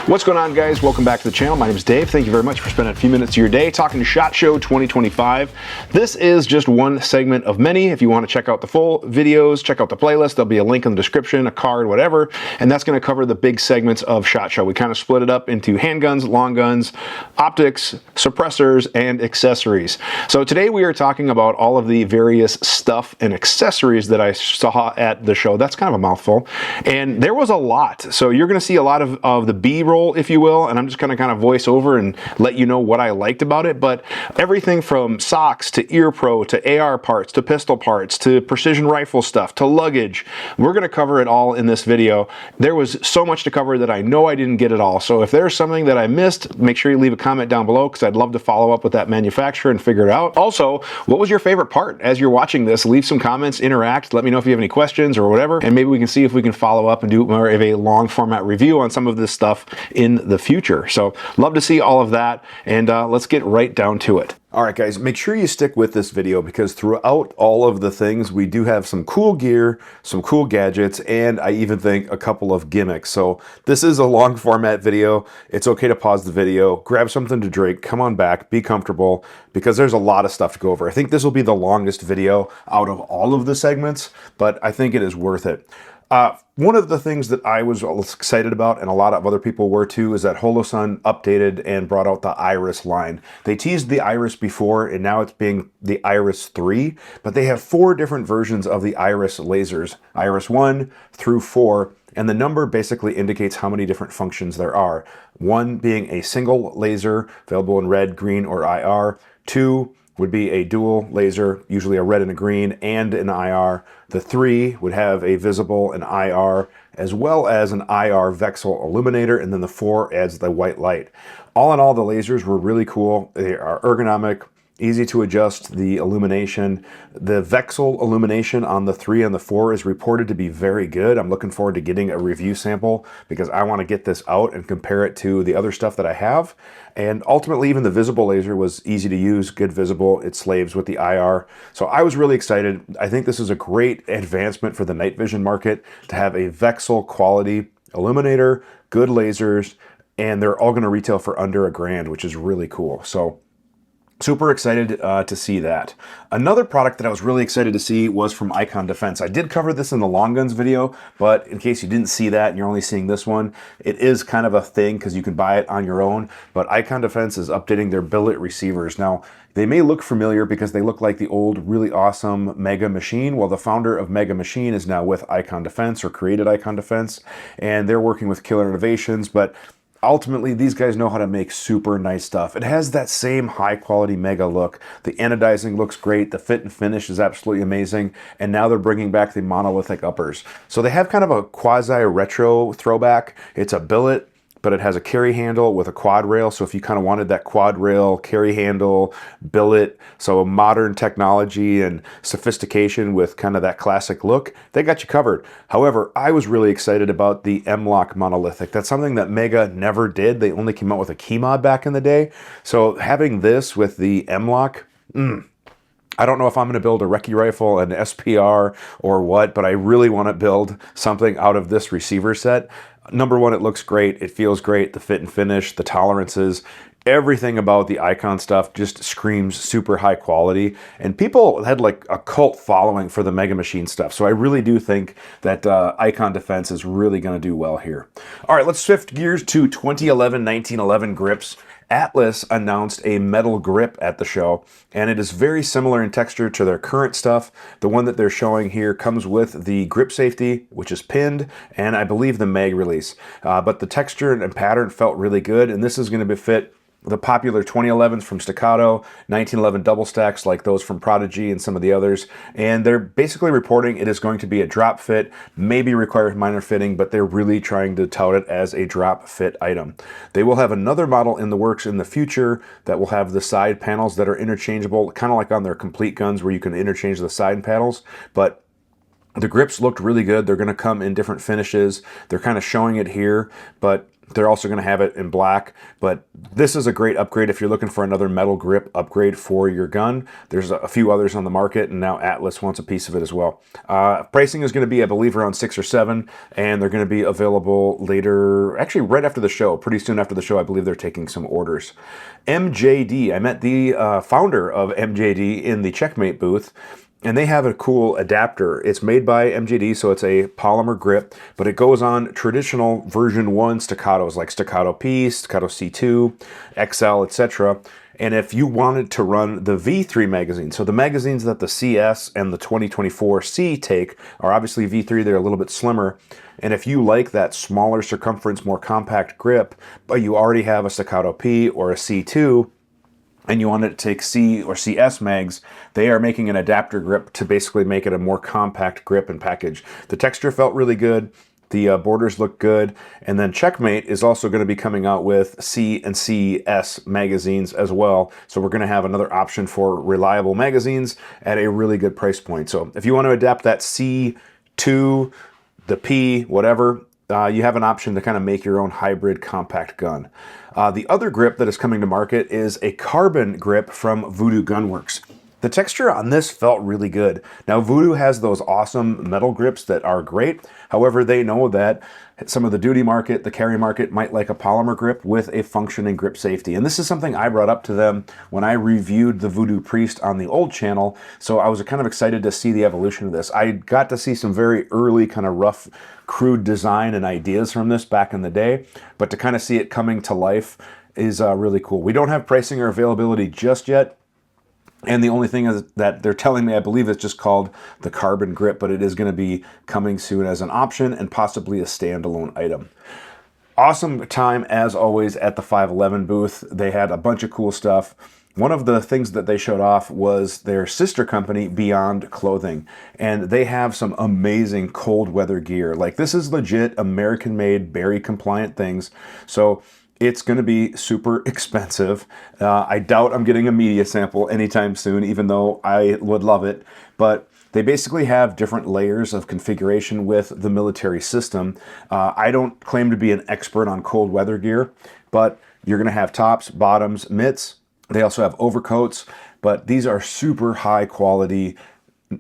What's going on, guys? Welcome back to the channel. My name is Dave. Thank you very much for spending a few minutes of your day talking to SHOT Show 2025. This is just one segment of many. If you want to check out the full videos, check out the playlist. There'll be a link in the description, a card, whatever, and that's going to cover the big segments of SHOT Show. We kind of split it up into handguns, long guns, optics, suppressors, and accessories. So today we are talking about all of the various stuff and accessories that I saw at the show. That's kind of a mouthful, and there was a lot. So you're going to see a lot of the B-roll, if you will, and I'm just going to kind of voice over and let you know what I liked about it. But everything from socks to Ear Pro to AR parts to pistol parts to precision rifle stuff to luggage, we're going to cover it all in this video. There was so much to cover that I know I didn't get it all. So if there's something that I missed, make sure you leave a comment down below, because I'd love to follow up with that manufacturer and figure it out. Also, what was your favorite part as you're watching this? Leave some comments, interact, let me know if you have any questions or whatever, and maybe we can see if we can follow up and do more of a long format review on some of this stuff in the future. So love to see all of that, and let's get right down to it. All right, guys, make sure you stick with this video, because throughout all of the things, we do have some cool gear, some cool gadgets, and I even think a couple of gimmicks. So this is a long format video. It's okay to pause the video, grab something to drink, come on back, be comfortable, because there's a lot of stuff to go over. I think this will be the longest video out of all of the segments, but I think it is worth it. One of the things that I was excited about, and a lot of other people were too, is that Holoson updated and brought out the IRIS line. They teased the IRIS before, and now it's being the IRIS 3, but they have 4 different versions of the IRIS lasers, IRIS 1 through 4, and the number basically indicates how many different functions there are. 1 being a single laser, available in red, green, or IR. 2 would be a dual laser, usually a red and a green, and an IR. The 3 would have a visible, an IR, as well as an IR VXL illuminator, and then the 4 adds the white light. All in all, the lasers were really cool. They are ergonomic, easy to adjust the illumination. The VXL illumination on the 3 and the 4 is reported to be very good. I'm looking forward to getting a review sample, because I want to get this out and compare it to the other stuff that I have. And ultimately, even the visible laser was easy to use, good visible. It slaves with the IR. So I was really excited. I think this is a great advancement for the night vision market to have a VXL quality illuminator, good lasers, and they're all going to retail for under $1,000, which is really cool. So super excited to see that. Another product that I was really excited to see was from Icon Defense. I did cover this in the long guns video, but in case you didn't see that and you're only seeing this one, it is kind of a thing because you can buy it on your own. But Icon Defense is updating their billet receivers. Now, they may look familiar because they look like the old, really awesome Mega Machine. Well, the founder of Mega Machine is now with Icon Defense, or created Icon Defense, and they're working with Killer Innovations, but ultimately, these guys know how to make super nice stuff. It has that same high quality Mega look. The anodizing looks great. The fit and finish is absolutely amazing. And now they're bringing back the monolithic uppers. So they have kind of a quasi retro throwback. It's a billet, but it has a carry handle with a quad rail. So if you kind of wanted that quad rail, carry handle, billet, so modern technology and sophistication with kind of that classic look, they got you covered. However, I was really excited about the Mlok monolithic. That's something that Mega never did. They only came out with a key mod back in the day. So having this with the Mlok, I don't know if I'm going to build a recce rifle, an SPR, or what, but I really want to build something out of this receiver set. Number one, it looks great. It feels great. The fit and finish, the tolerances, everything about the Icon stuff just screams super high quality. And people had like a cult following for the Mega Machine stuff. So I really do think that Icon Defense is really going to do well here. All right, let's shift gears to 2011-1911 grips. Atlas announced a metal grip at the show, and it is very similar in texture to their current stuff. The one that they're showing here comes with the grip safety, which is pinned, and I believe the mag release. But the texture and pattern felt really good, and this is going to fit the popular 2011s from Staccato, 1911 double stacks like those from Prodigy and some of the others. And they're basically reporting it is going to be a drop fit, maybe require minor fitting, but they're really trying to tout it as a drop fit item. They will have another model in the works in the future that will have the side panels that are interchangeable, kind of like on their complete guns where you can interchange the side panels. But the grips looked really good. They're going to come in different finishes. They're kind of showing it here, but They're also going to have it in black, but this is a great upgrade if you're looking for another metal grip upgrade for your gun. There's a few others on the market, and now Atlas wants a piece of it as well. Pricing is going to be, I believe, around 6 or 7, and they're going to be available later, actually right after the show. Pretty soon after the show, I believe they're taking some orders. MJD, I met the founder of MJD in the Checkmate booth, and they have a cool adapter. It's made by MJD, so it's a polymer grip, but it goes on traditional version 1 Staccatos like Staccato P, Staccato C2, XL, etc. And if you wanted to run the V3 magazine, so the magazines that the CS and the 2024 C take are obviously V3, they're a little bit slimmer. And if you like that smaller circumference, more compact grip, but you already have a Staccato P or a C2, and you wanted to take C or CS mags, they are making an adapter grip to basically make it a more compact grip and package. The texture felt really good. The borders look good. And then Checkmate is also going to be coming out with C and CS magazines as well. So we're going to have another option for reliable magazines at a really good price point. So if you want to adapt that C to the P, whatever, you have an option to kind of make your own hybrid compact gun. The other grip that is coming to market is a carbon grip from Vudoo Gunworks. The texture on this felt really good. Now, Vudoo has those awesome metal grips that are great. However, they know that some of the duty market, the carry market, might like a polymer grip with a functioning grip safety. And this is something I brought up to them when I reviewed the Vudoo Priest on the old channel. So I was kind of excited to see the evolution of this. I got to see some very early kind of rough, crude design and ideas from this back in the day. But to kind of see it coming to life is really cool. We don't have pricing or availability just yet. And the only thing is that they're telling me, I believe it's just called the carbon grip, but it is going to be coming soon as an option and possibly a standalone item. Awesome time, as always, at the 511 booth. They had a bunch of cool stuff. One of the things that they showed off was their sister company, Beyond Clothing. And they have some amazing cold weather gear. Like, this is legit American-made, berry-compliant things. So it's going to be super expensive. I doubt I'm getting a media sample anytime soon, even though I would love it. But they basically have different layers of configuration with the military system. I don't claim to be an expert on cold weather gear, but you're going to have tops, bottoms, mitts. They also have overcoats, but these are super high quality,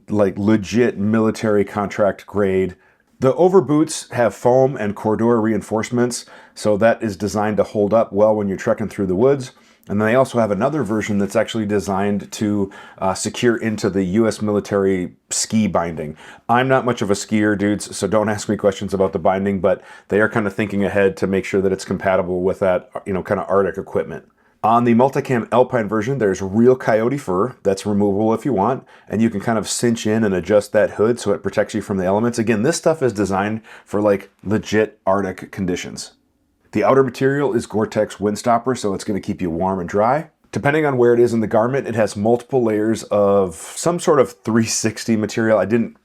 like legit military contract grade. The overboots have foam and corridor reinforcements, so that is designed to hold up well when you're trekking through the woods. And then they also have another version that's actually designed to secure into the U.S. military ski binding. I'm not much of a skier, dudes, so don't ask me questions about the binding, but they are kind of thinking ahead to make sure that it's compatible with that, kind of Arctic equipment. On the Multicam Alpine version, there's real coyote fur that's removable if you want, and you can kind of cinch in and adjust that hood so it protects you from the elements. Again, this stuff is designed for like legit Arctic conditions. The outer material is Gore-Tex Windstopper, so it's going to keep you warm and dry. Depending on where it is in the garment, it has multiple layers of some sort of 360 material. I didn't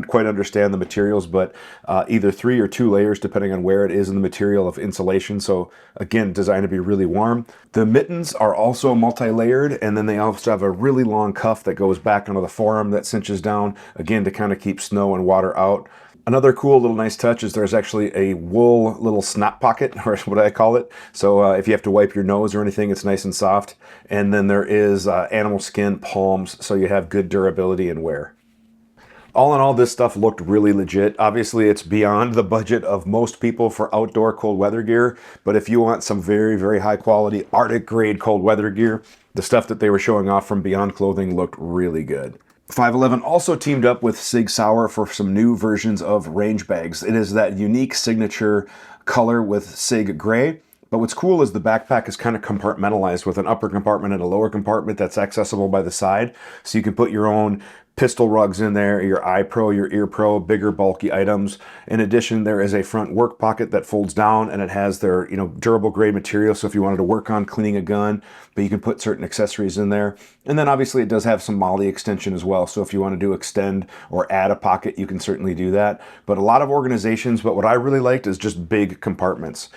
quite understand the materials, but either 3 or 2 layers depending on where it is in the material of insulation. So again, designed to be really warm. The mittens are also multi-layered, and then they also have a really long cuff that goes back onto the forearm that cinches down, again, to kind of keep snow and water out. Another cool little nice touch is there's actually a wool little snap pocket, or what I call it. So if you have to wipe your nose or anything, it's nice and soft. And then there is animal skin palms, so you have good durability and wear. All in all, this stuff looked really legit. Obviously, it's beyond the budget of most people for outdoor cold weather gear, but if you want some very, very high quality Arctic grade cold weather gear, the stuff that they were showing off from Beyond Clothing looked really good. 511 also teamed up with Sig Sauer for some new versions of range bags. It is that unique signature color with Sig Gray. But what's cool is the backpack is kind of compartmentalized with an upper compartment and a lower compartment that's accessible by the side. So you can put your own pistol rugs in there, your eye pro, your ear pro, bigger bulky items. In addition, there is a front work pocket that folds down, and it has their durable grade material. So if you wanted to work on cleaning a gun, but you can put certain accessories in there. And then obviously it does have some MOLLE extension as well. So if you want to do extend or add a pocket, you can certainly do that. But a lot of organizations, but what I really liked is just big compartments.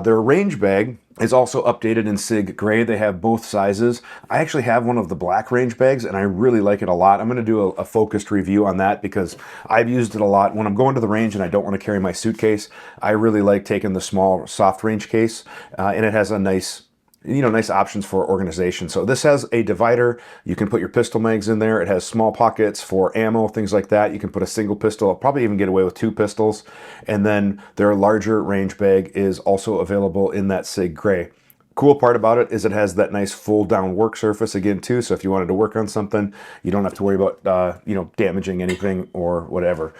Their range bag is also updated in SIG Gray. They have both sizes. I actually have one of the black range bags and I really like it a lot. I'm gonna do a focused review on that because I've used it a lot. When I'm going to the range and I don't wanna carry my suitcase, I really like taking the small soft range case, and it has a nice, nice options for organization. So this has a divider. You can put your pistol mags in there. It has small pockets for ammo, things like that. You can put a single pistol. I'll probably even get away with 2 pistols. And then their larger range bag is also available in that SIG Gray. Cool part about it is it has that nice fold down work surface again too. So if you wanted to work on something, you don't have to worry about damaging anything or whatever.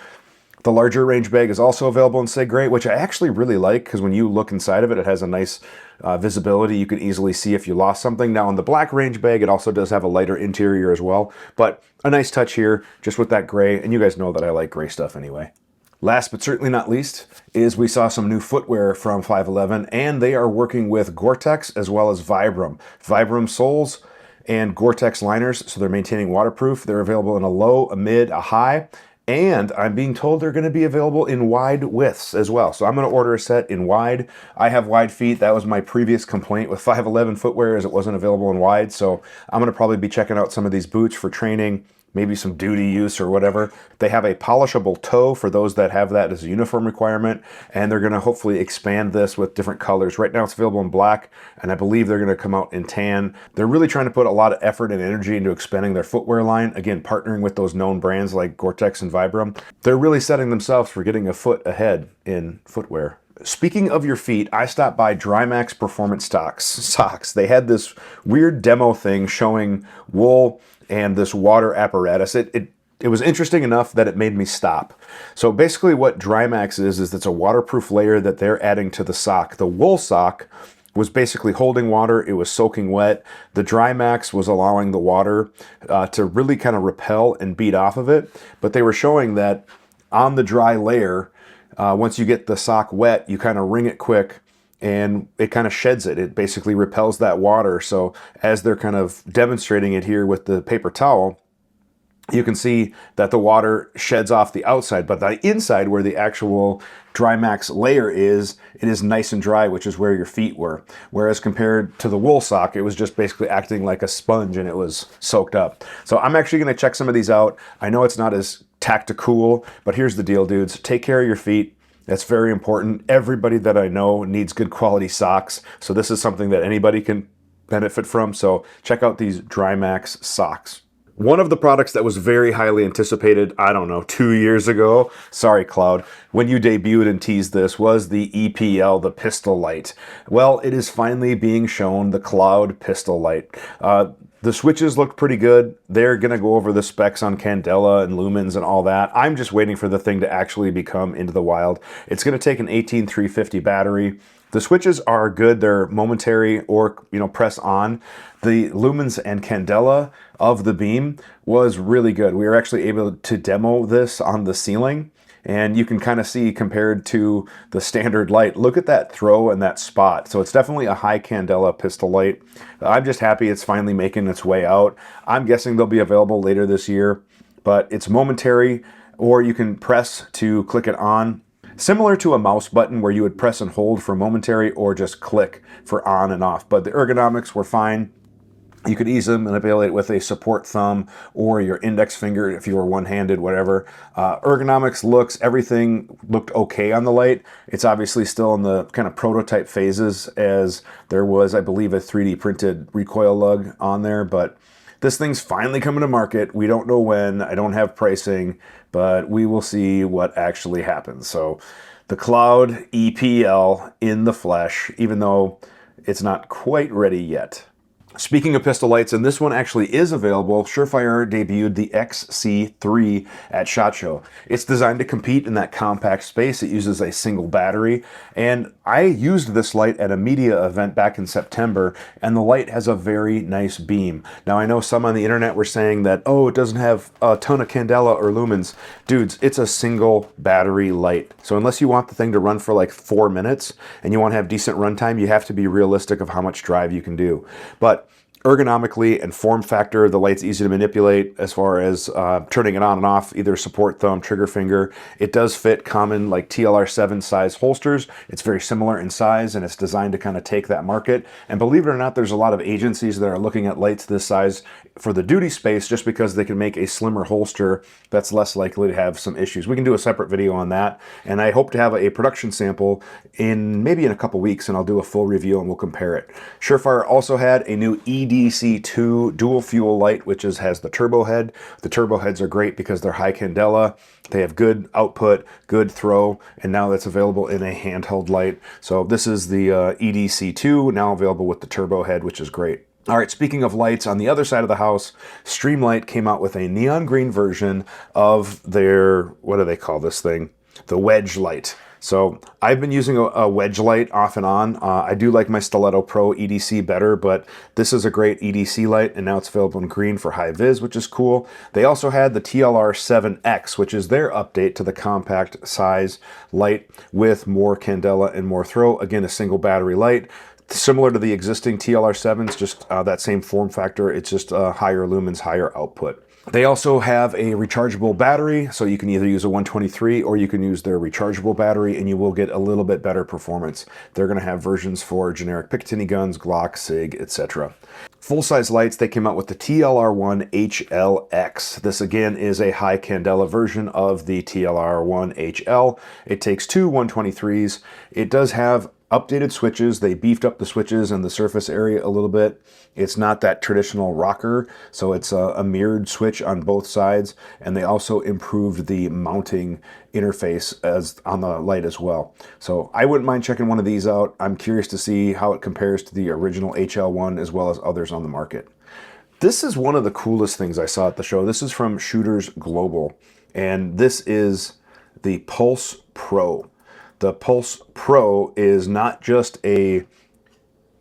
The larger range bag is also available in SIG Gray, which I actually really like because when you look inside of it, it has a nice visibility. You can easily see if you lost something. Now in the black range bag, it also does have a lighter interior as well, but a nice touch here just with that gray. And you guys know that I like gray stuff anyway. Last but certainly not least is we saw some new footwear from 511, and they are working with Gore-Tex as well as Vibram. Vibram soles and Gore-Tex liners, so they're maintaining waterproof. They're available in a low, a mid, a high. And I'm being told they're going to be available in wide widths as well. So I'm going to order a set in wide. I have wide feet. That was my previous complaint with 511 footwear, is it wasn't available in wide. So I'm going to probably be checking out some of these boots for training, maybe some duty use or whatever. They have a polishable toe for those that have that as a uniform requirement, and they're going to hopefully expand this with different colors. Right now it's available in black, and I believe they're going to come out in tan. They're really trying to put a lot of effort and energy into expanding their footwear line, again partnering with those known brands like Gore-Tex and Vibram. They're really setting themselves for getting a foot ahead in footwear. Speaking of your feet, I stopped by Drymax Performance Socks. They had this weird demo thing showing wool and this water apparatus. It was interesting enough that it made me stop. So basically what Drymax is it's a waterproof layer that they're adding to the sock. The wool sock was basically holding water. It was soaking wet. The Drymax was allowing the water to really kind of repel and beat off of it. But they were showing that on the dry layer, once you get the sock wet, you kind of wring it quick and it kind of sheds it. It basically repels that water. So as they're kind of demonstrating it here with the paper towel, you can see that the water sheds off the outside, but the inside where the actual Drymax layer is, it is nice and dry, which is where your feet were. Whereas compared to the wool sock, it was just basically acting like a sponge and it was soaked up. So I'm actually gonna check some of these out. I know it's not as tactical, but here's the deal, dudes. Take care of your feet. That's very important. Everybody that I know needs good quality socks. So this is something that anybody can benefit from. So check out these Drymax socks. One of the products that was very highly anticipated, I don't know, 2 years ago, sorry Cloud, when you debuted and teased this, was the EPL, the pistol light. Well, it is finally being shown, the Cloud pistol light. The switches look pretty good. They're gonna go over the specs on candela and lumens and all that. I'm just waiting for the thing to actually become into the wild. It's gonna take an 18350 battery. The switches are good. They're momentary or, press on. The lumens and candela of the beam was really good. We were actually able to demo this on the ceiling, and you can kind of see compared to the standard light, look at that throw and that spot. So it's definitely a high candela pistol light. I'm just happy it's finally making its way out. I'm guessing they'll be available later this year, but it's momentary, or you can press to click it on. Similar to a mouse button where you would press and hold for momentary or just click for on and off. But the ergonomics were fine. You could easily manipulate it with a support thumb or your index finger if you were one-handed, whatever. Ergonomics, looks, everything looked okay on the light. It's obviously still in the kind of prototype phases, as there was, I believe, a 3D printed recoil lug on there, but this thing's finally coming to market. We don't know when. I don't have pricing, but we will see what actually happens. So the Cloud EPL in the flesh, even though it's not quite ready yet. Speaking of pistol lights, and this one actually is available, Surefire debuted the XC3 at SHOT Show. It's designed to compete in that compact space. It uses a single battery, and I used this light at a media event back in September, and the light has a very nice beam. Now I know some on the internet were saying that, oh, it doesn't have a ton of candela or lumens. Dudes, it's a single battery light. So unless you want the thing to run for like 4 minutes and you want to have decent runtime, you have to be realistic of how much drive you can do. But Ergonomically and form factor, the light's easy to manipulate as far as turning it on and off, either support thumb, trigger finger. It does fit common like TLR7 size holsters. It's very similar in size, and it's designed to kind of take that market. And believe it or not, there's a lot of agencies that are looking at lights this size for the duty space just because they can make a slimmer holster that's less likely to have some issues. We can do a separate video on that, and I hope to have a production sample maybe in a couple weeks, and I'll do a full review and we'll compare it. Surefire also had a new EDC2 dual fuel light, which has the turbo head. The turbo heads are great because they're high candela. They have good output, good throw, and now that's available in a handheld light. So this is the EDC2, now available with the turbo head, which is great. All right, speaking of lights, on the other side of the house, Streamlight came out with a neon green version of their, what do they call this thing? The wedge light. So I've been using a wedge light off and on. I do like my Stiletto Pro EDC better, but this is a great EDC light, and now it's available in green for high vis, which is cool. They also had the TLR7X, which is their update to the compact size light with more candela and more throw. Again, a single battery light. Similar to the existing TLR7s, just that same form factor. It's just higher lumens, higher output. They also have a rechargeable battery, so you can either use a 123 or you can use their rechargeable battery, and you will get a little bit better performance. They're going to have versions for generic Picatinny guns, Glock, SIG, etc. Full-size lights, they came out with the TLR1 HLX. This again is a high candela version of the TLR1 HL. It takes two 123s. It does have updated switches. They beefed up the switches and the surface area a little bit. It's not that traditional rocker, so it's a mirrored switch on both sides, and they also improved the mounting interface as on the light as well. So I wouldn't mind checking one of these out. I'm curious to see how it compares to the original HL1 as well as others on the market. This is one of the coolest things I saw at the show. This is from Shooters Global, and this is the Pulse Pro. The Pulse Pro is not just a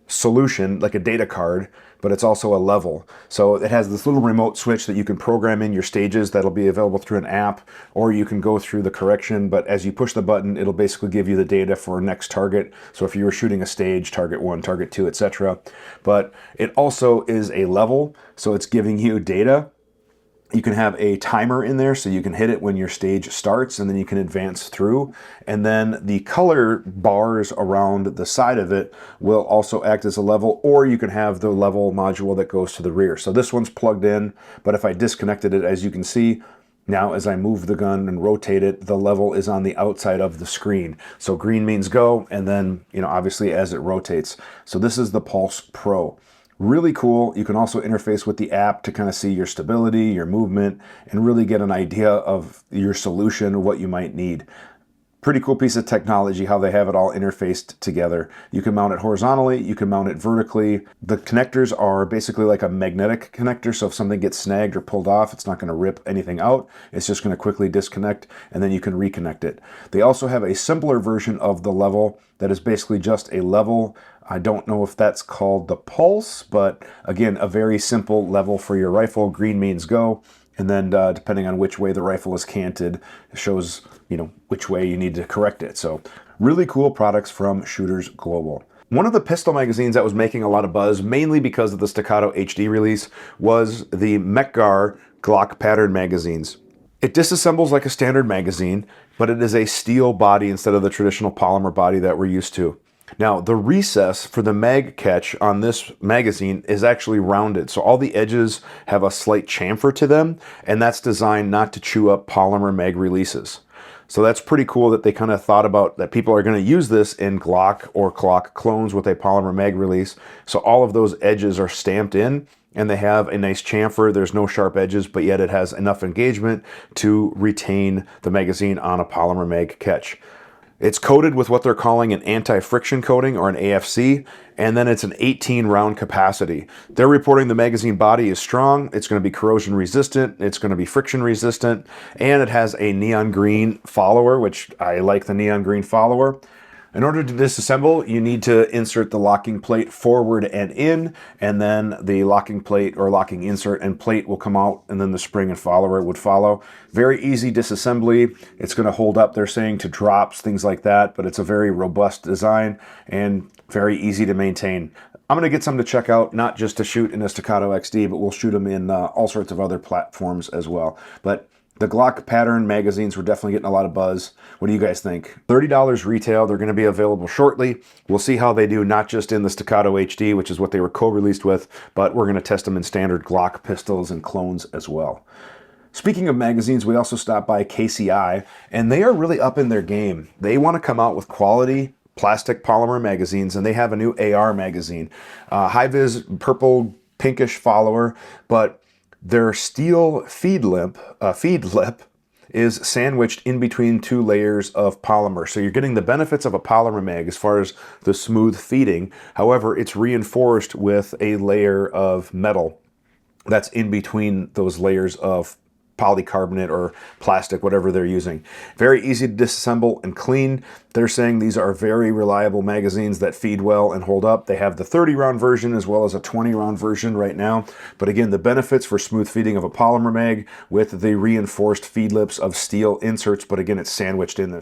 solution like a data card, but it's also a level. So it has this little remote switch that you can program in your stages that'll be available through an app, or you can go through the correction, but as you push the button, it'll basically give you the data for next target. So if you were shooting a stage, target 1, target 2, etc. But it also is a level, so it's giving you data. You can have a timer in there, so you can hit it when your stage starts, and then you can advance through. And then the color bars around the side of it will also act as a level, or you can have the level module that goes to the rear. So this one's plugged in, but if I disconnected it, as you can see, now as I move the gun and rotate it, the level is on the outside of the screen. So green means go, and then, obviously as it rotates. So this is the Pulse Pro. Really cool. You can also interface with the app to kind of see your stability, your movement, and really get an idea of your solution or what you might need. Pretty cool piece of technology how they have it all interfaced together. You can mount it horizontally, you can mount it vertically. The connectors are basically like a magnetic connector, so if something gets snagged or pulled off, it's not going to rip anything out. It's just going to quickly disconnect, and then you can reconnect it. They also have a simpler version of the level that is basically just a level. I don't know if that's called the Pulse, but again, a very simple level for your rifle. Green means go, and then depending on which way the rifle is canted, it shows which way you need to correct it. So really cool products from Shooters Global. One of the pistol magazines that was making a lot of buzz, mainly because of the Staccato HD release, was the MecGar Glock pattern magazines. It disassembles like a standard magazine, but it is a steel body instead of the traditional polymer body that we're used to. Now, the recess for the mag catch on this magazine is actually rounded, so all the edges have a slight chamfer to them, and that's designed not to chew up polymer mag releases. So that's pretty cool that they kind of thought about that people are going to use this in Glock or Glock clones with a polymer mag release. So all of those edges are stamped in, and they have a nice chamfer. There's no sharp edges, but yet it has enough engagement to retain the magazine on a polymer mag catch. It's coated with what they're calling an anti-friction coating, or an AFC, and then it's an 18 round capacity. They're reporting the magazine body is strong, it's going to be corrosion resistant, it's going to be friction resistant, and it has a neon green follower, which I like the neon green follower. In order to disassemble, you need to insert the locking plate forward and in, and then the locking plate or locking insert and plate will come out, and then the spring and follower would follow. Very easy disassembly. It's going to hold up, they're saying, to drops, things like that, but it's a very robust design and very easy to maintain. I'm going to get some to check out, not just to shoot in a Staccato XD, but we'll shoot them in all sorts of other platforms as well. But the Glock pattern magazines were definitely getting a lot of buzz. What do you guys think? $30 retail. They're going to be available shortly. We'll see how they do, not just in the Staccato HD, which is what they were co-released with, but we're going to test them in standard Glock pistols and clones as well. Speaking of magazines, we also stopped by KCI, and they are really up in their game. They want to come out with quality plastic polymer magazines, and they have a new AR magazine. High-vis purple pinkish follower, but their steel feed lip is sandwiched in between two layers of polymer. So you're getting the benefits of a polymer mag as far as the smooth feeding. However, it's reinforced with a layer of metal that's in between those layers of polycarbonate or plastic, whatever they're using. Very easy to disassemble and clean. They're saying these are very reliable magazines that feed well and hold up. They have the 30-round version as well as a 20-round version right now. But again, the benefits for smooth feeding of a polymer mag with the reinforced feed lips of steel inserts, but again, it's sandwiched in there.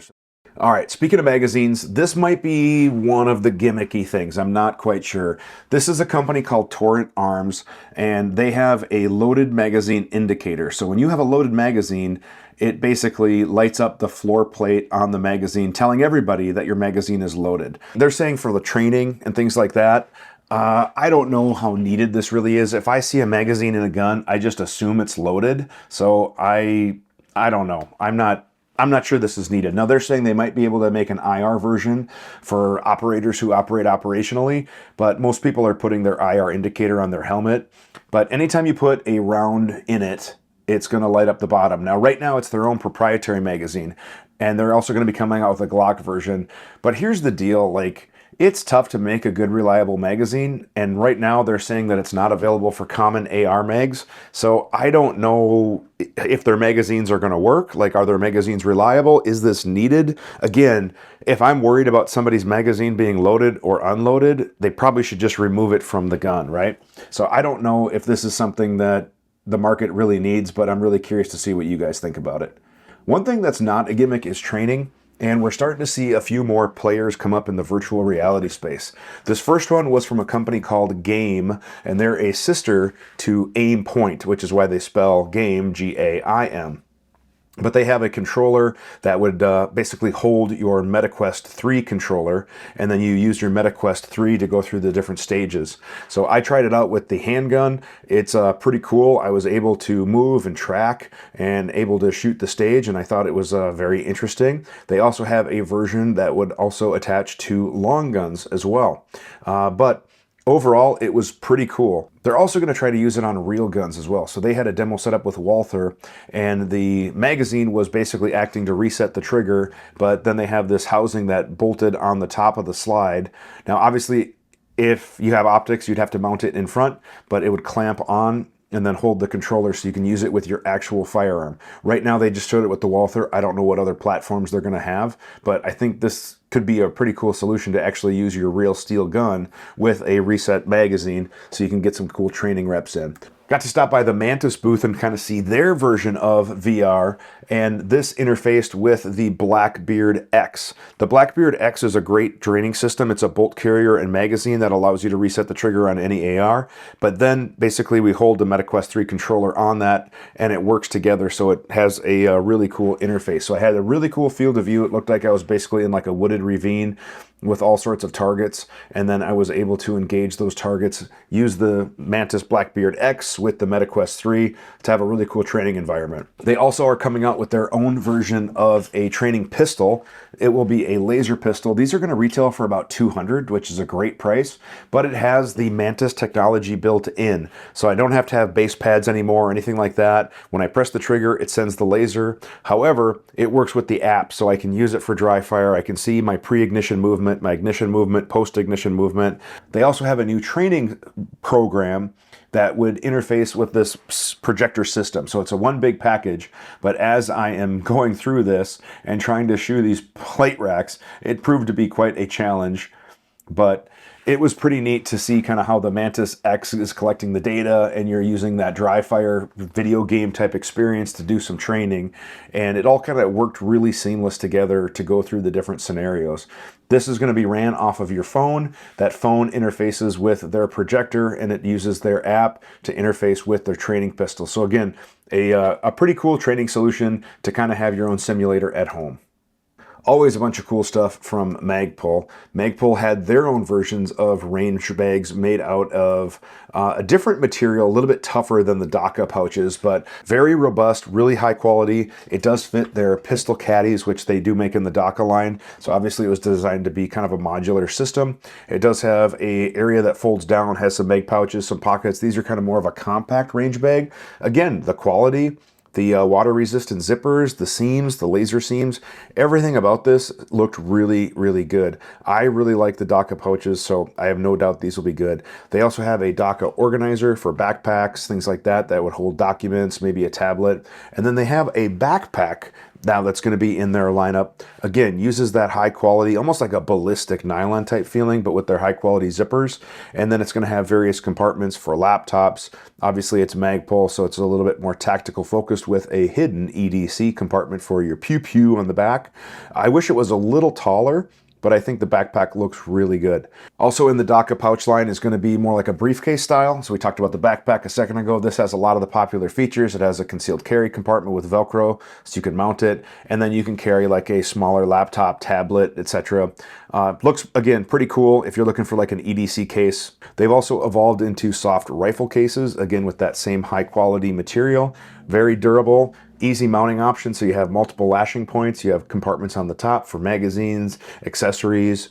All right, speaking of magazines, this might be one of the gimmicky things. I'm not quite sure. This is a company called Torrent Arms, and they have a loaded magazine indicator. So when you have a loaded magazine, it basically lights up the floor plate on the magazine, telling everybody that your magazine is loaded. They're saying for the training and things like that, I don't know how needed this really is. If I see a magazine in a gun, I just assume it's loaded. So I don't know. I'm not sure this is needed. Now they're saying they might be able to make an IR version for operators who operate operationally, but most people are putting their IR indicator on their helmet. But anytime you put a round in it, it's going to light up the bottom. Now right now it's their own proprietary magazine, and they're also going to be coming out with a Glock version. But here's the deal, like, it's tough to make a good, reliable magazine, and right now they're saying that it's not available for common AR mags, so I don't know if their magazines are going to work. Like, are their magazines reliable? Is this needed? Again, if I'm worried about somebody's magazine being loaded or unloaded, they probably should just remove it from the gun, right? So I don't know if this is something that the market really needs, but I'm really curious to see what you guys think about it. One thing that's not a gimmick is training. And we're starting to see a few more players come up in the virtual reality space. This first one was from a company called GAIM, and they're a sister to Aimpoint, which is why they spell GAIM, G-A-I-M. But they have a controller that would basically hold your MetaQuest 3 controller, and then you use your MetaQuest 3 to go through the different stages. So I tried it out with the handgun. It's pretty cool. I was able to move and track and able to shoot the stage, and I thought it was very interesting. They also have a version that would also attach to long guns as well. But overall, it was pretty cool. They're also going to try to use it on real guns as well. So they had a demo set up with Walther, and the magazine was basically acting to reset the trigger, but then they have this housing that bolted on the top of the slide. Now, obviously, if you have optics, you'd have to mount it in front, but it would clamp on and then hold the controller so you can use it with your actual firearm. Right now, they just showed it with the Walther. I don't know what other platforms they're going to have, but I think this could be a pretty cool solution to actually use your real steel gun with a reset magazine so you can get some cool training reps in. Got to stop by the Mantis booth and kind of see their version of VR, and this interfaced with the Blackbeard X. The Blackbeard X is a great training system. It's a bolt carrier and magazine that allows you to reset the trigger on any AR, but then basically we hold the MetaQuest 3 controller on that and it works together, so it has a really cool interface. So I had a really cool field of view. It looked like I was basically in like a wooded ravine with all sorts of targets, and then I was able to engage those targets, use the Mantis Blackbeard X with the MetaQuest 3 to have a really cool training environment. They also are coming out with their own version of a training pistol. It will be a laser pistol. These are going to retail for about $200, which is a great price, but it has the Mantis technology built in, so I don't have to have base pads anymore or anything like that. When I press the trigger, it sends the laser. However, it works with the app, so I can use it for dry fire. I can see my pre-ignition movement movement, my ignition movement, post-ignition movement. They also have a new training program that would interface with this projector system. So it's a one big package, but as I am going through this and trying to shoe these plate racks, it proved to be quite a challenge, but it was pretty neat to see kind of how the Mantis X is collecting the data, and you're using that dry fire video game type experience to do some training. And it all kind of worked really seamless together to go through the different scenarios. This is going to be ran off of your phone. That phone interfaces with their projector, and it uses their app to interface with their training pistol. So again, a pretty cool training solution to kind of have your own simulator at home. Always a bunch of cool stuff from Magpul. Magpul had their own versions of range bags made out of a different material, a little bit tougher than the Daka pouches, but very robust, really high quality. It does fit their pistol caddies, which they do make in the Daka line. So obviously it was designed to be kind of a modular system. It does have a area that folds down, has some mag pouches, some pockets. These are kind of more of a compact range bag. Again, the quality, the water resistant zippers, the seams, the laser seams, everything about this looked really, really good. I really like the Daka pouches, so I have no doubt these will be good. They also have a Daka organizer for backpacks, things like that, that would hold documents, maybe a tablet. And then they have a backpack now that's going to be in their lineup. Again, uses that high quality, almost like a ballistic nylon type feeling, but with their high quality zippers. And then it's going to have various compartments for laptops. Obviously it's Magpul, so it's a little bit more tactical focused with a hidden EDC compartment for your pew pew on the back. I wish it was a little taller, but I think the backpack looks really good. Also in the Daka pouch line is going to be more like a briefcase style. So we talked about the backpack a second ago. This has a lot of the popular features. It has a concealed carry compartment with Velcro, so you can mount it, and then you can carry like a smaller laptop, tablet, etc. Looks, again, pretty cool if you're looking for like an EDC case. They've also evolved into soft rifle cases, again with that same high quality material, very durable. Easy mounting option, so you have multiple lashing points. You have compartments on the top for magazines, accessories.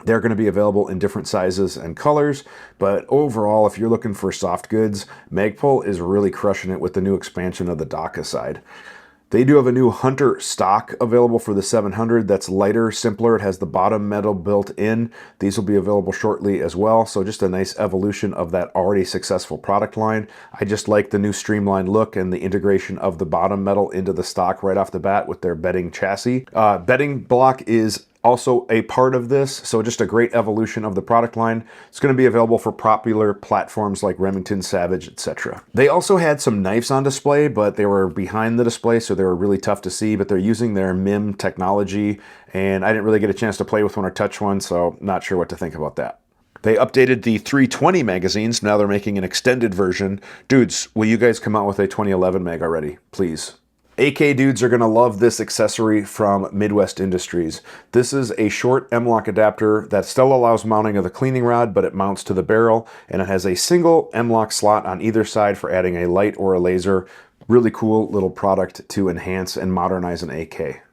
They're going to be available in different sizes and colors, but overall, if you're looking for soft goods, Magpul is really crushing it with the new expansion of the Daka side. They do have a new Hunter stock available for the 700 that's lighter, simpler. It has the bottom metal built in. These will be available shortly as well. So just a nice evolution of that already successful product line. I just like the new streamlined look and the integration of the bottom metal into the stock right off the bat with their bedding chassis. Bedding block is also a part of this, so just a great evolution of the product line. It's going to be available for popular platforms like Remington, Savage, etc. They also had some knives on display, but they were behind the display, so they were really tough to see, but they're using their MIM technology, and I didn't really get a chance to play with one or touch one, so not sure what to think about that. They updated the 320 magazines. Now they're making an extended version. Dudes, will you guys come out with a 2011 mag already, please? AK dudes are going to love this accessory from Midwest Industries. This is a short Mlok adapter that still allows mounting of the cleaning rod, but it mounts to the barrel, and it has a single Mlok slot on either side for adding a light or a laser. Really cool little product to enhance and modernize an AK.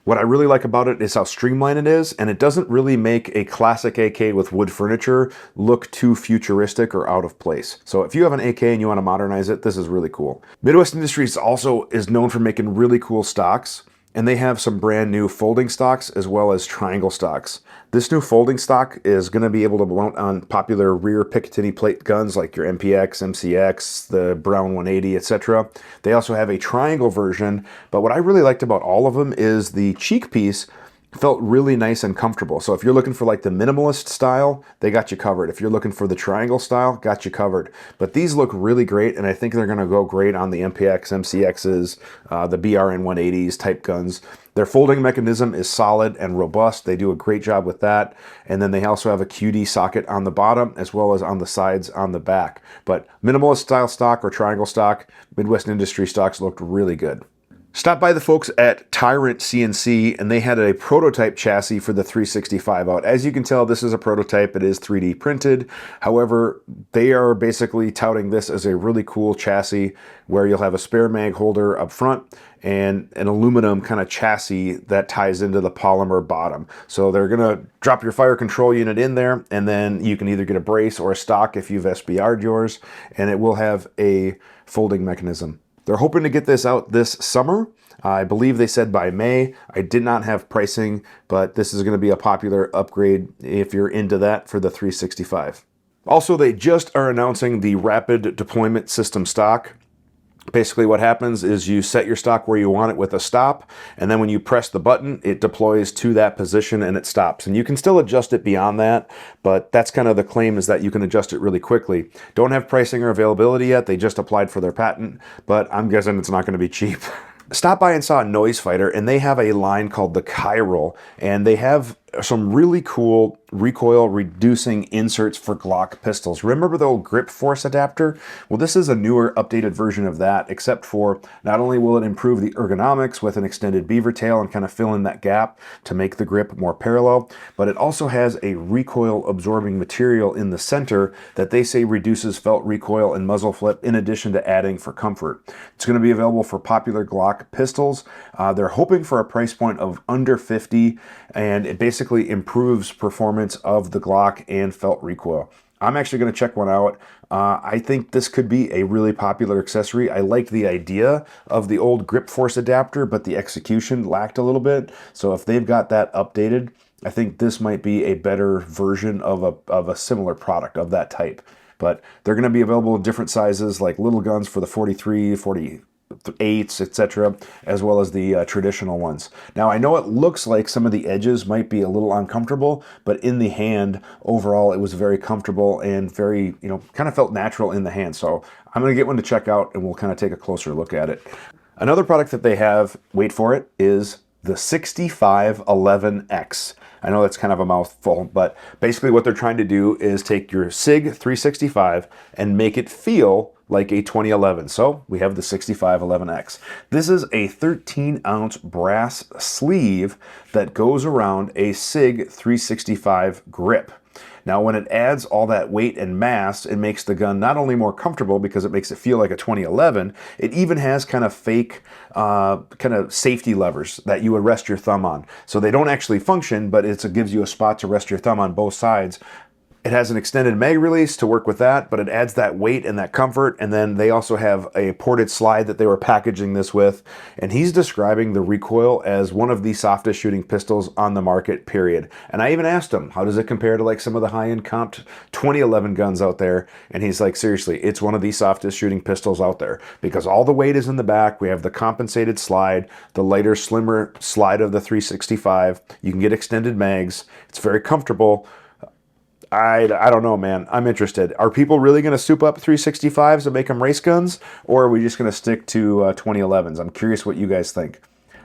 What I really like about it is how streamlined it is, and it doesn't really make a classic AK with wood furniture look too futuristic or out of place. So if you have an AK and you want to modernize it, this is really cool. Midwest Industries also is known for making really cool stocks, and they have some brand new folding stocks as well as triangle stocks. This new folding stock is going to be able to mount on popular rear Picatinny plate guns like your MPX, MCX, the Brown 180, etc. They also have a triangle version, but what I really liked about all of them is the cheek piece felt really nice and comfortable. So if you're looking for like the minimalist style, they got you covered. If you're looking for the triangle style, got you covered. But these look really great, and I think they're gonna go great on the MPX, MCXs, the BRN 180s type guns. Their folding mechanism is solid and robust. They do a great job with that. And then they also have a QD socket on the bottom as well as on the sides on the back. But minimalist style stock or triangle stock, Midwest Industry stocks looked really good. Stopped by the folks at Tyrant CNC, and they had a prototype chassis for the 365 out. As you can tell, this is a prototype. It is 3D printed. However, they are basically touting this as a really cool chassis where you'll have a spare mag holder up front and an aluminum kind of chassis that ties into the polymer bottom. So they're gonna drop your fire control unit in there, and then you can either get a brace or a stock if you've SBR'd yours, and it will have a folding mechanism. They're hoping to get this out this summer. I believe they said by May. I did not have pricing, but this is going to be a popular upgrade if you're into that for the 365. Also, they just are announcing the rapid deployment system stock. Basically what happens is you set your stock where you want it with a stop, and then when you press the button, it deploys to that position and it stops. And you can still adjust it beyond that, but that's kind of the claim, is that you can adjust it really quickly. Don't have pricing or availability yet. They just applied for their patent, but I'm guessing it's not going to be cheap. Stopped by and saw Noiusefighters, and they have a line called the Kiral, and they have some really cool recoil reducing inserts for Glock pistols. Remember the old grip force adapter? Well, this is a newer updated version of that, except for not only will it improve the ergonomics with an extended beaver tail and kind of fill in that gap to make the grip more parallel, but it also has a recoil absorbing material in the center that they say reduces felt recoil and muzzle flip, in addition to adding for comfort. It's going to be available for popular Glock pistols. They're hoping for a price point of under 50, and it basically improves performance of the Glock and felt recoil. I'm actually going to check one out. I think this could be a really popular accessory. I like the idea of the old grip force adapter, but the execution lacked a little bit. So if they've got that updated, I think this might be a better version of a similar product of that type. But they're going to be available in different sizes, like little guns for the 43, 48s, etc., as well as the traditional ones. Now, I know it looks like some of the edges might be a little uncomfortable, but in the hand, overall, it was very comfortable and very, kind of felt natural in the hand. So I'm going to get one to check out, and we'll kind of take a closer look at it. Another product that they have, wait for it, is the 6511X. I know that's kind of a mouthful, but basically what they're trying to do is take your SIG 365 and make it feel like a 2011. So we have the 6511X. This is a 13-ounce brass sleeve that goes around a SIG 365 grip. Now, when it adds all that weight and mass, it makes the gun not only more comfortable because it makes it feel like a 2011, it even has kind of fake kind of safety levers that you would rest your thumb on. So they don't actually function, but it gives you a spot to rest your thumb on both sides. It has an extended mag release to work with that, but it adds that weight and that comfort. And then they also have a ported slide that they were packaging this with. And he's describing the recoil as one of the softest shooting pistols on the market, period. And I even asked him, how does it compare to like some of the high-end comped 2011 guns out there? And he's like, seriously, it's one of the softest shooting pistols out there because all the weight is in the back. We have the compensated slide, the lighter, slimmer slide of the 365. You can get extended mags. It's very comfortable. I don't know, man. I'm interested. Are people really going to soup up 365s and make them race guns? Or are we just going to stick to 2011s? I'm curious what you guys think.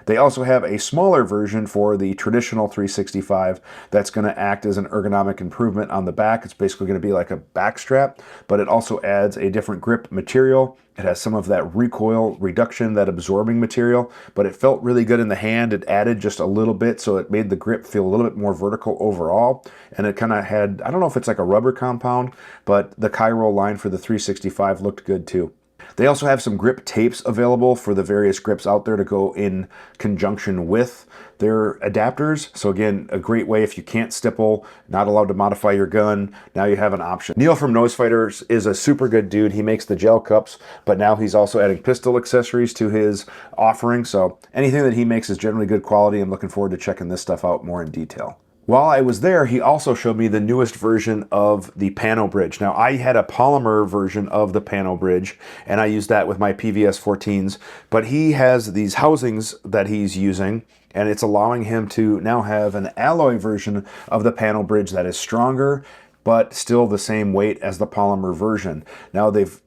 They also have a smaller version for the traditional 365 that's going to act as an ergonomic improvement on the back. It's basically going to be like a back strap, but it also adds a different grip material. It has some of that recoil reduction, that absorbing material, but it felt really good in the hand. It added just a little bit, so it made the grip feel a little bit more vertical overall. And it kind of had, I don't know if it's like a rubber compound, but the Kiral line for the 365 looked good too. They also have some grip tapes available for the various grips out there to go in conjunction with their adapters. So again, a great way if you can't stipple, not allowed to modify your gun, now you have an option. Neil from Noiusefighters is a super good dude. He makes the gel cups, but now he's also adding pistol accessories to his offering. So anything that he makes is generally good quality. I'm looking forward to checking this stuff out more in detail. While I was there, he also showed me the newest version of the Panobridge. Now, I had a polymer version of the Panobridge, and I used that with my PVS 14s, but he has these housings that he's using, and it's allowing him to now have an alloy version of the Panobridge that is stronger, but still the same weight as the polymer version. Now, they've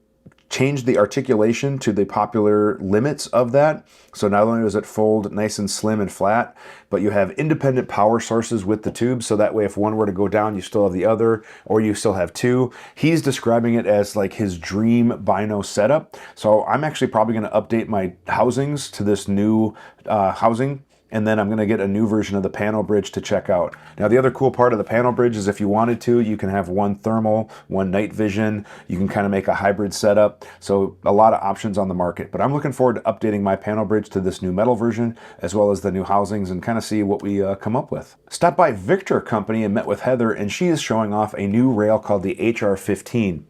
changed the articulation to the popular limits of that. So not only does it fold nice and slim and flat, but you have independent power sources with the tube. So that way, if one were to go down, you still have the other, or you still have two. He's describing it as like his dream bino setup. So I'm actually probably going to update my housings to this new housing. And then I'm going to get a new version of the Panobridge to check out. Now, the other cool part of the Panobridge is if you wanted to, you can have one thermal, one night vision. You can kind of make a hybrid setup. So a lot of options on the market. But I'm looking forward to updating my Panobridge to this new metal version, as well as the new housings, and kind of see what we come up with. Stopped by Victor Company and met with Heather, and she is showing off a new rail called the HR15.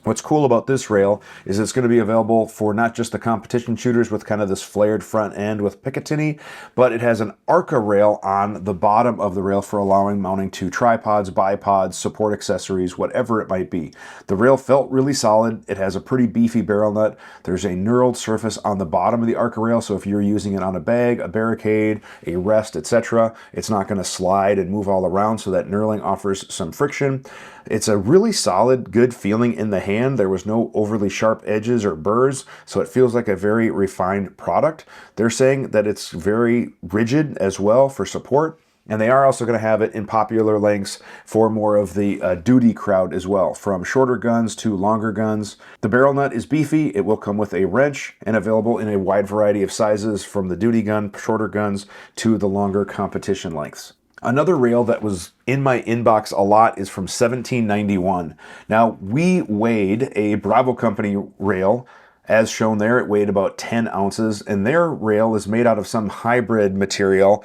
What's cool about this rail is it's going to be available for not just the competition shooters with kind of this flared front end with Picatinny, but it has an Arca rail on the bottom of the rail for allowing mounting to tripods, bipods, support accessories, whatever it might be. The rail felt really solid. It has a pretty beefy barrel nut. There's a knurled surface on the bottom of the Arca rail, so if you're using it on a bag, a barricade, a rest, etc., it's not going to slide and move all around, so that knurling offers some friction. It's a really solid, good feeling in the hand. There was no overly sharp edges or burrs, so it feels like a very refined product. They're saying that it's very rigid as well for support, and they are also going to have it in popular lengths for more of the duty crowd as well, from shorter guns to longer guns. The barrel nut is beefy. It will come with a wrench and available in a wide variety of sizes, from the duty gun, shorter guns, to the longer competition lengths. Another rail that was in my inbox a lot is from 1791. Now, we weighed a Bravo Company rail. As shown there, it weighed about 10 ounces, and their rail is made out of some hybrid material,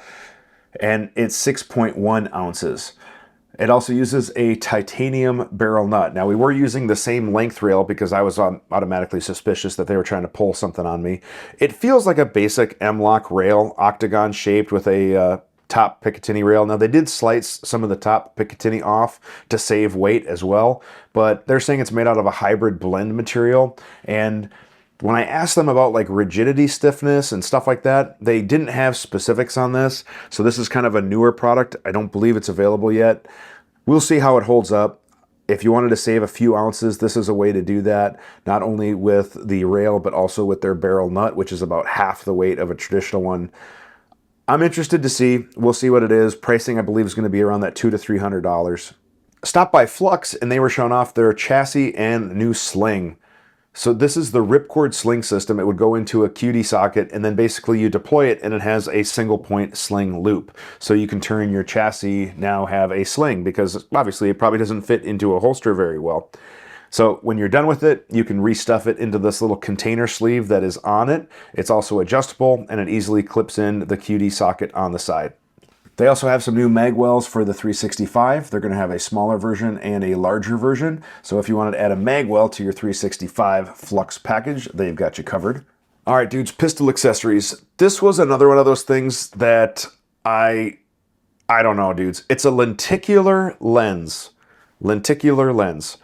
and it's 6.1 ounces. It also uses a titanium barrel nut. Now, we were using the same length rail because I was automatically suspicious that they were trying to pull something on me. It feels like a basic Mlok rail, octagon shaped with a top Picatinny rail. Now, they did slice some of the top Picatinny off to save weight as well, but they're saying it's made out of a hybrid blend material. And when I asked them about like rigidity, stiffness, and stuff like that, they didn't have specifics on this. So this is kind of a newer product. I don't believe it's available yet. We'll see how it holds up. If you wanted to save a few ounces, this is a way to do that, not only with the rail, but also with their barrel nut, which is about half the weight of a traditional one. I'm interested to see. We'll see what it is. Pricing, I believe, is going to be around that $200 to $300. Stopped by Flux, and they were showing off their chassis and new sling. So this is the ripcord sling system. It would go into a QD socket, and then basically you deploy it, and it has a single point sling loop. So you can turn your chassis, now have a sling, because obviously it probably doesn't fit into a holster very well. So when you're done with it, you can restuff it into this little container sleeve that is on it. It's also adjustable, and it easily clips in the QD socket on the side. They also have some new mag wells for the 365. They're going to have a smaller version and a larger version. So if you wanted to add a mag well to your 365 Flux package, they've got you covered. All right, dudes, pistol accessories. This was another one of those things that I don't know, dudes. It's a lenticular lens. Lenticular lens.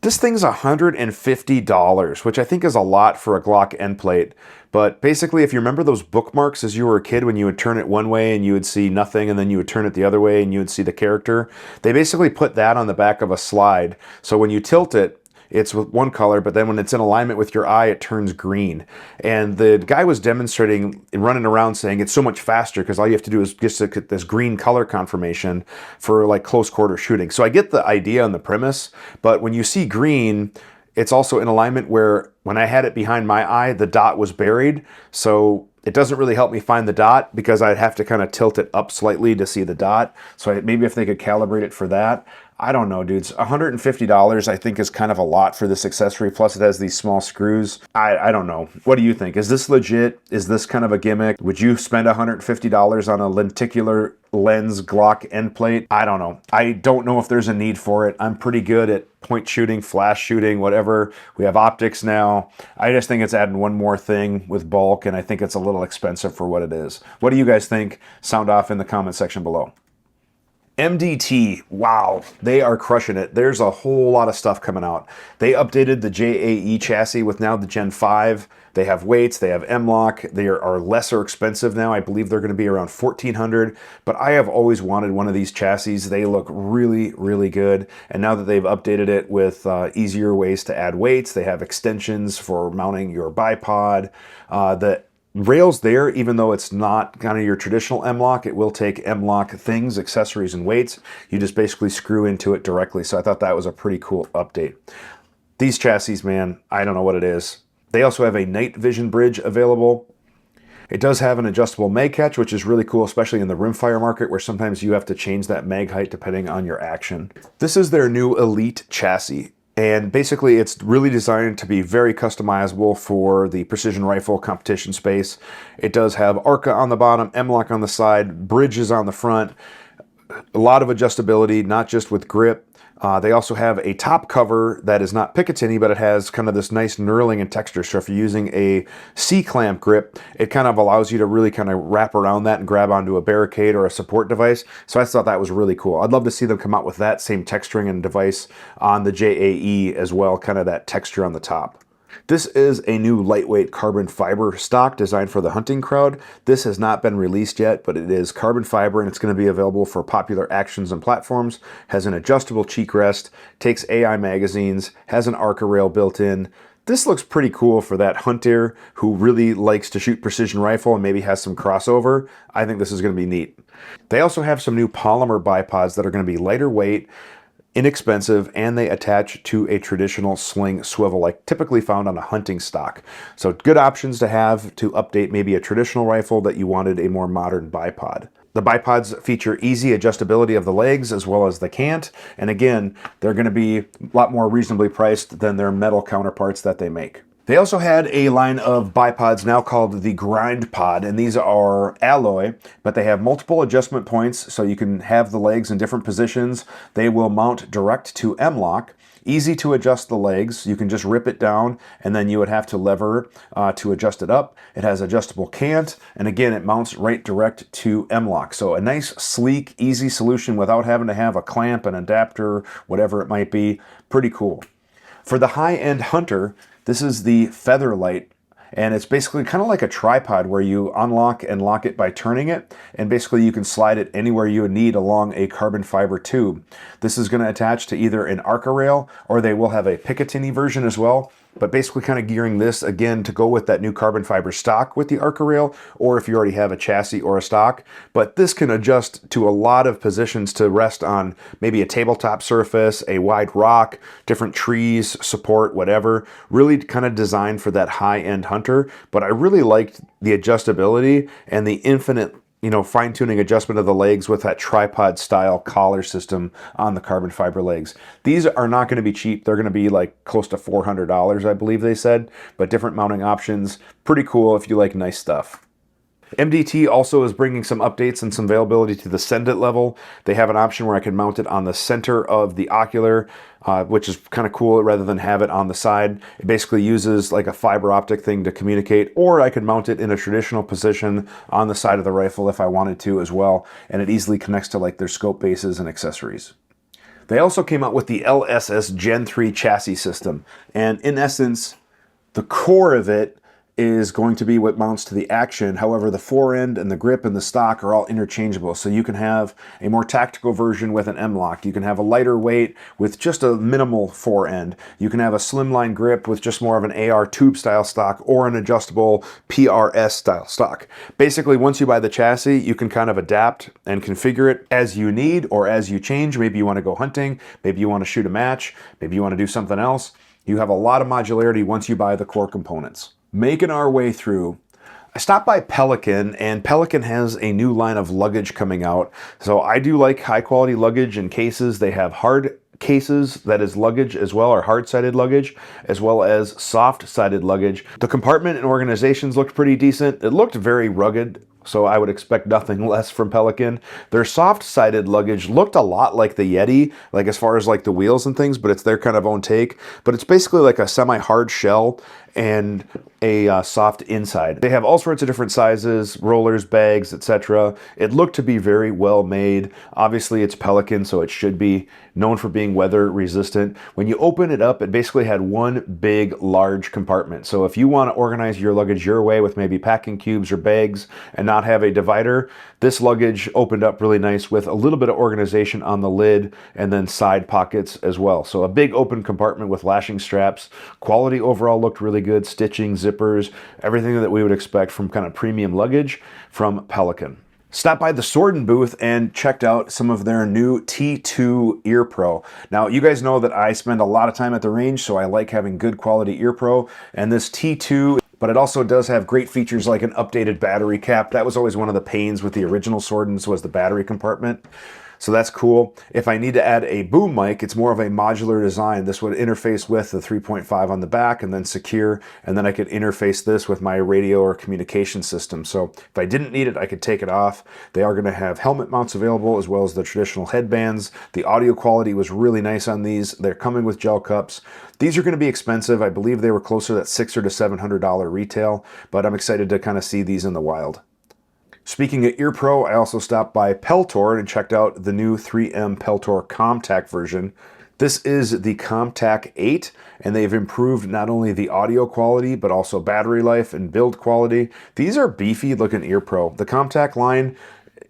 This thing's $150, which I think is a lot for a Glock end plate. But basically, if you remember those bookmarks as you were a kid when you would turn it one way and you would see nothing, and then you would turn it the other way and you would see the character, they basically put that on the back of a slide. So when you tilt it, it's with one color, but then when it's in alignment with your eye, it turns green. And the guy was demonstrating, running around saying it's so much faster because all you have to do is just get this green color confirmation for like close quarter shooting. So I get the idea and the premise, but when you see green, it's also in alignment where when I had it behind my eye, the dot was buried. So it doesn't really help me find the dot because I'd have to kind of tilt it up slightly to see the dot. So maybe if they could calibrate it for that. I don't know, dudes. $150 I think is kind of a lot for this accessory. Plus it has these small screws. I don't know. What do you think? Is this legit? Is this kind of a gimmick? Would you spend $150 on a lenticular lens Glock end plate? I don't know. I don't know if there's a need for it. I'm pretty good at point shooting, flash shooting, whatever. We have optics now. I just think it's adding one more thing with bulk, and I think it's a little expensive for what it is. What do you guys think? Sound off in the comment section below. MDT, wow, they are crushing it. There's a whole lot of stuff coming out. They updated the JAE chassis with now the Gen 5. They have weights, they have Mlok. They are lesser expensive now. I believe they're going to be around $1,400, but I have always wanted one of these chassis. They look really, really good. And now that they've updated it with easier ways to add weights, they have extensions for mounting your bipod. The rails there, even though it's not kind of your traditional Mlok, it will take Mlok things, accessories, and weights. You just basically screw into it directly. So I thought that was a pretty cool update. These chassis, man, I don't know what it is. They also have a night vision bridge available. It does have an adjustable mag catch, which is really cool, especially in the rimfire market where sometimes you have to change that mag height depending on your action. This is their new Elite chassis. And basically it's really designed to be very customizable for the precision rifle competition space. It does have Arca on the bottom, Mlok on the side, bridges on the front, a lot of adjustability, not just with grip, They also have a top cover that is not Picatinny, but it has kind of this nice knurling and texture. So if you're using a C-clamp grip, it kind of allows you to really kind of wrap around that and grab onto a barricade or a support device. So I thought that was really cool. I'd love to see them come out with that same texturing and device on the JAE as well, kind of that texture on the top. This is a new lightweight carbon fiber stock designed for the hunting crowd. This has not been released yet, but it is carbon fiber and it's going to be available for popular actions and platforms. Has an adjustable cheek rest, takes AI magazines, has an Arca rail built in. This looks pretty cool for that hunter who really likes to shoot precision rifle and maybe has some crossover. I think this is going to be neat. They also have some new polymer bipods that are going to be lighter weight, inexpensive, and they attach to a traditional sling swivel like typically found on a hunting stock. So good options to have to update maybe a traditional rifle that you wanted a more modern bipod. The bipods feature easy adjustability of the legs as well as the cant, and again, they're going to be a lot more reasonably priced than their metal counterparts that they make. They also had a line of bipods now called the Grind Pod, and these are alloy, but they have multiple adjustment points, so you can have the legs in different positions. They will mount direct to Mlok. Easy to adjust the legs. You can just rip it down, and then you would have to lever to adjust it up. It has adjustable cant, and again, it mounts right direct to Mlok. So a nice, sleek, easy solution without having to have a clamp, an adapter, whatever it might be. Pretty cool. For the high-end hunter, this is the Featherlight, and it's basically kind of like a tripod where you unlock and lock it by turning it, and basically you can slide it anywhere you need along a carbon fiber tube. This is going to attach to either an Arca rail, or they will have a Picatinny version as well, but basically kind of gearing this again to go with that new carbon fiber stock with the Arca rail, or if you already have a chassis or a stock. But this can adjust to a lot of positions to rest on maybe a tabletop surface, a wide rock, different trees, support, whatever. Really kind of designed for that high-end hunter, but I really liked the adjustability and the infinite, fine-tuning adjustment of the legs with that tripod style collar system on the carbon fiber legs. These are not going to be cheap. They're going to be like close to $400, I believe they said, but different mounting options. Pretty cool if you like nice stuff. MDT also is bringing some updates and some availability to the Send It level. They have an option where I can mount it on the center of the ocular, which is kind of cool rather than have it on the side. It basically uses like a fiber optic thing to communicate, or I could mount it in a traditional position on the side of the rifle if I wanted to as well, and it easily connects to like their scope bases and accessories. They also came out with the LSS Gen 3 chassis system, and in essence, the core of it is going to be what mounts to the action. However, the forend and the grip and the stock are all interchangeable. So you can have a more tactical version with an Mlok. You can have a lighter weight with just a minimal forend. You can have a slimline grip with just more of an AR tube style stock, or an adjustable PRS style stock. Basically, once you buy the chassis, you can kind of adapt and configure it as you need or as you change. Maybe you want to go hunting, maybe you want to shoot a match, maybe you want to do something else. You have a lot of modularity once you buy the core components. Making our way through, I stopped by Pelican, and Pelican has a new line of luggage coming out. So I do like high quality luggage and cases. They have hard cases, that is luggage as well, or hard-sided luggage, as well as soft-sided luggage. The compartment and organizations looked pretty decent. It looked very rugged, so I would expect nothing less from Pelican. Their soft-sided luggage looked a lot like the Yeti, like as far as like the wheels and things, but it's their kind of own take. But it's basically like a semi-hard shell and a soft inside. They have all sorts of different sizes, rollers, bags, etc. It looked to be very well made. Obviously it's Pelican, so it should be known for being weather resistant. When you open it up, it basically had one big large compartment. So if you want to organize your luggage your way with maybe packing cubes or bags and not have a divider, this luggage opened up really nice with a little bit of organization on the lid and then side pockets as well. So a big open compartment with lashing straps. Quality overall looked really good. Stitching, zippers, everything that we would expect from kind of premium luggage from Pelican. Stopped by the Sordin booth and checked out some of their new T2 Ear Pro. Now, you guys know that I spend a lot of time at the range, so I like having good quality Ear Pro, and this T2, but it also does have great features like an updated battery cap. That was always one of the pains with the original Sordins, was the battery compartment. so that's cool. If I need to add a boom mic, it's more of a modular design. This would interface with the 3.5 on the back and then secure, and then I could interface this with my radio or communication system. So if I didn't need it, I could take it off. They are going to have helmet mounts available as well as the traditional headbands. The audio quality was really nice on these. They're coming with gel cups. These are going to be expensive. I believe they were closer to that $600 to $700 retail, but I'm excited to kind of see these in the wild. Speaking of Ear Pro, I also stopped by Peltor and checked out the new 3M Peltor ComTac version. This is the ComTac 8, and they've improved not only the audio quality, but also battery life and build quality. These are beefy looking Ear Pro. The ComTac line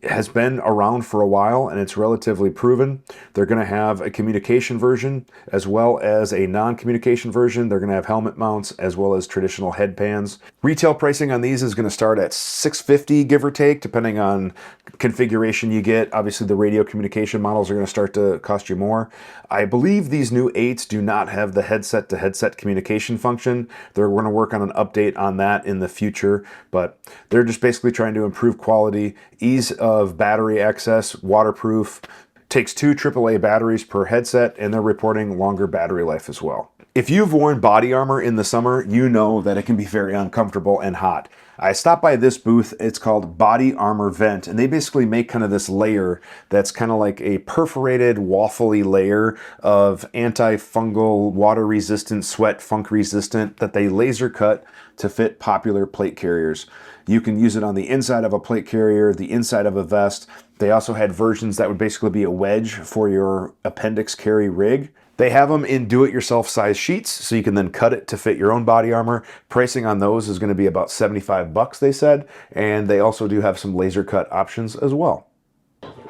has been around for a while and it's relatively proven. They're going to have a communication version as well as a non-communication version. They're going to have helmet mounts as well as traditional headbands. Retail pricing on these is going to start at $650, give or take, depending on configuration you get. Obviously the radio communication models are going to start to cost you more. I believe these new 8s do not have the headset to headset communication function. They're going to work on an update on that in the future, but they're just basically trying to improve quality, ease of battery access, waterproof, takes 2 AAA batteries per headset, and they're reporting longer battery life as well. If you've worn body armor in the summer, you know that it can be very uncomfortable and hot. I stopped by this booth, it's called Body Armor Vent, and they basically make kind of this layer that's kind of like a perforated, waffly layer of antifungal, water-resistant, sweat, funk-resistant that they laser cut to fit popular plate carriers. You can use it on the inside of a plate carrier, the inside of a vest. They also had versions that would basically be a wedge for your appendix carry rig. They have them in do-it-yourself size sheets, so you can then cut it to fit your own body armor. Pricing on those is going to be about $75, they said, and they also do have some laser cut options as well.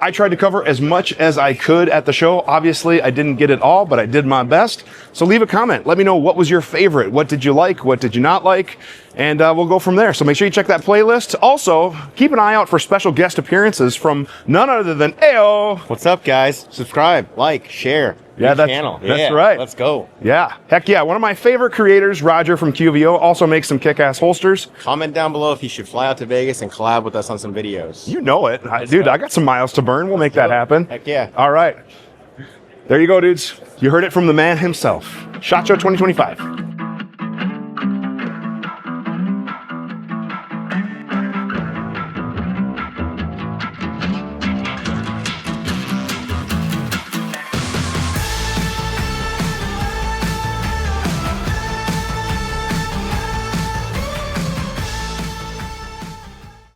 I tried to cover as much as I could at the show. Obviously, I didn't get it all, but I did my best. So leave a comment. Let me know what was your favorite. What did you like? What did you not like? And we'll go from there. So make sure you check that playlist. Also, keep an eye out for special guest appearances from none other than Ayo. What's up, guys? Subscribe, like, share. Yeah, that's right. Let's go. Yeah, heck yeah. One of my favorite creators, Roger from QVO, also makes some kick-ass holsters. Comment down below if you should fly out to Vegas and collab with us on some videos. You know it. Dude, I got some miles to burn. We'll make that happen. Heck yeah. All right. There you go, dudes. You heard it from the man himself. SHOT Show 2025.